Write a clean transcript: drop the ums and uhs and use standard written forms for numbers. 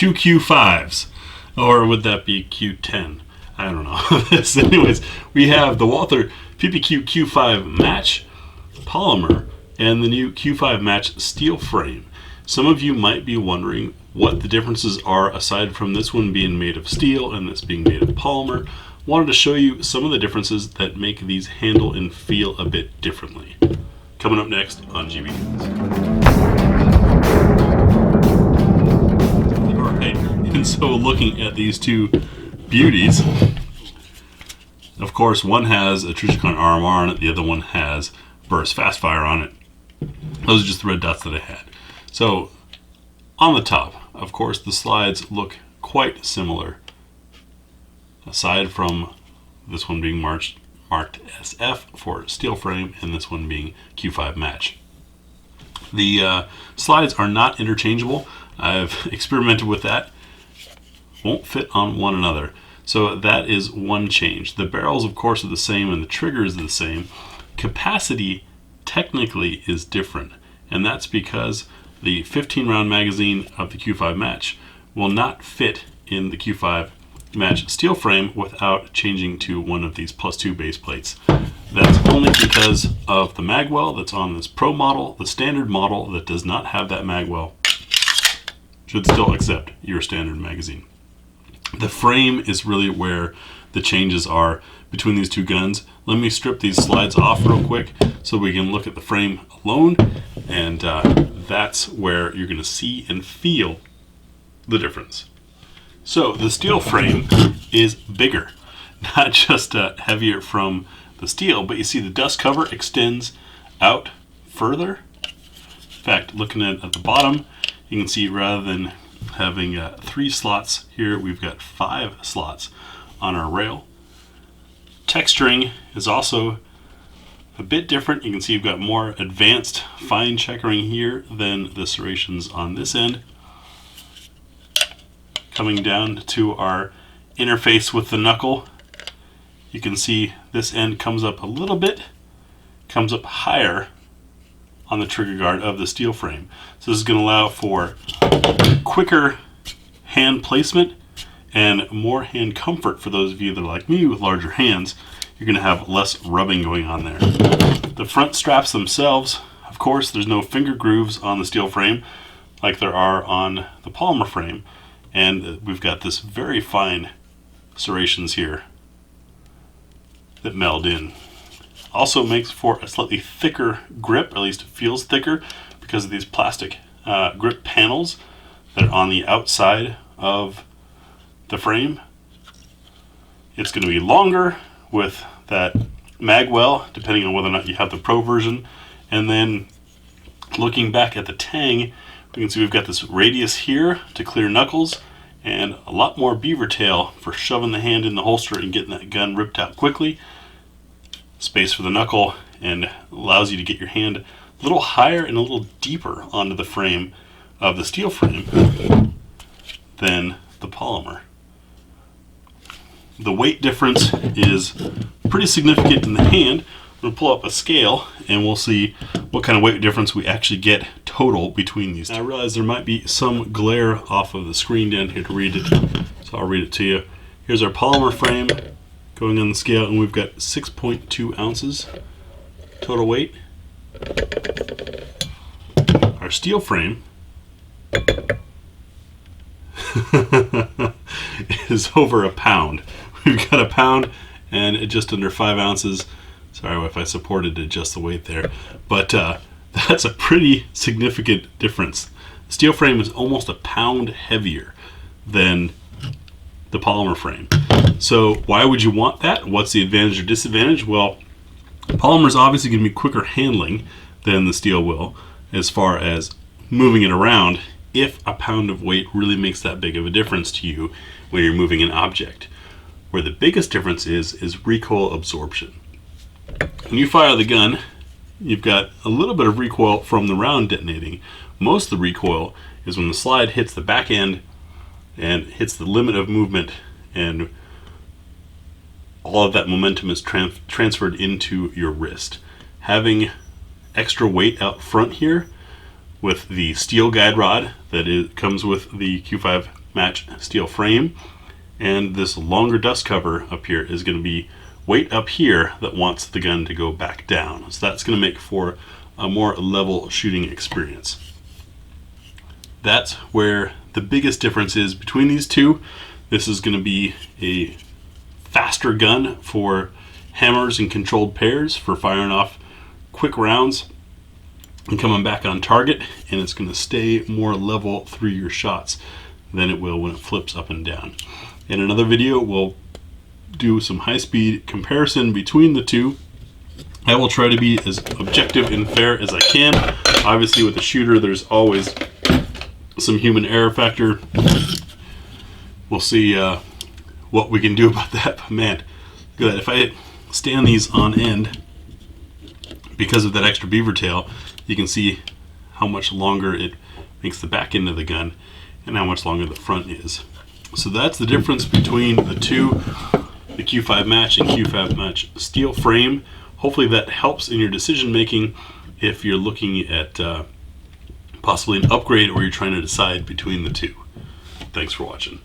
two Q5s, or would that be Q10? I don't know. Anyways, we have the Walther PPQ Q5 Match Polymer and the new Q5 Match steel frame. Some of you might be wondering what the differences are aside from this one being made of steel and this being made of polymer. Wanted to show you some of the differences that make these handle and feel a bit differently. Coming up next on GBGuns. Alright, and so looking at these two beauties, of course one has a Trijicon RMR on it, the other one has Burst Fast Fire on it. Those are just the red dots that I had. So on the top, of course, the slides look quite similar, aside from this one being marked SF for steel frame and this one being Q5 Match. The slides are not interchangeable. I've experimented with that. Won't fit on one another. So that is one change. The barrels, of course, are the same and the trigger is the same. Capacity technically is different, and that's because the 15-round magazine of the Q5 Match will not fit in the Q5 Match steel frame without changing to one of these +2 base plates. That's only because of the magwell that's on this Pro model. The standard model that does not have that magwell should still accept your standard magazine. The frame is really where the changes are between these two guns. Let me strip these slides off real quick so we can look at the frame alone, and that's where you're going to see and feel the difference. So the steel frame is bigger, not just heavier from the steel, but you see the dust cover extends out further. In fact, looking at the bottom, you can see rather than having 3 slots here, we've got 5 slots on our rail. Texturing is also a bit different. You can see you've got more advanced fine checkering here than the serrations on this end. Coming down to our interface with the knuckle, you can see this end comes up a little bit, comes up higher on the trigger guard of the steel frame. So this is going to allow for quicker hand placement and more hand comfort for those of you that are like me with larger hands. You're going to have less rubbing going on there. The front straps themselves, of course, there's no finger grooves on the steel frame like there are on the polymer frame, and we've got this very fine serrations here that meld in. Also makes for a slightly thicker grip, or at least it feels thicker, because of these plastic grip panels that are on the outside of the frame. It's going to be longer with that magwell, depending on whether or not you have the Pro version. And then looking back at the tang, we can see we've got this radius here to clear knuckles, and a lot more beaver tail for shoving the hand in the holster and getting that gun ripped out quickly. Space for the knuckle, and allows you to get your hand a little higher and a little deeper onto the frame of the steel frame than the polymer. The weight difference is pretty significant in the hand. I'm going to pull up a scale and we'll see what kind of weight difference we actually get total between these two. I realize there might be some glare off of the screen down here to read it, so I'll read it to you. Here's our polymer frame going on the scale, and we've got 6.2 ounces total weight. Our steel frame is over a pound. We've got a pound and just under 5 ounces. Sorry if I supported to adjust the weight there, but that's a pretty significant difference. The steel frame is almost a pound heavier than the polymer frame. So why would you want that? What's the advantage or disadvantage? Well, polymer is obviously going to be quicker handling than the steel will as far as moving it around, if a pound of weight really makes that big of a difference to you when you're moving an object. Where the biggest difference is recoil absorption. When you fire the gun, you've got a little bit of recoil from the round detonating. Most of the recoil is when the slide hits the back end and hits the limit of movement, and all of that momentum is transferred into your wrist. Having extra weight out front here with the steel guide rod that comes with the Q5 match steel frame, and this longer dust cover up here is going to be weight up here that wants the gun to go back down. So that's going to make for a more level shooting experience. That's where the biggest difference is between these two. This is going to be a faster gun for hammers and controlled pairs for firing off quick rounds and coming back on target, and it's going to stay more level through your shots than it will when it flips up and down. In another video, we'll do some high-speed comparison between the two. I will try to be as objective and fair as I can. Obviously, with a shooter, there's always some human error factor. We'll see what we can do about that. But man, good. If I stand these on end, because of that extra beaver tail, you can see how much longer it makes the back end of the gun and how much longer the front is. So that's the difference between the two, the Q5 match and Q5 match steel frame. Hopefully that helps in your decision making if you're looking at possibly an upgrade or you're trying to decide between the two. Thanks for watching.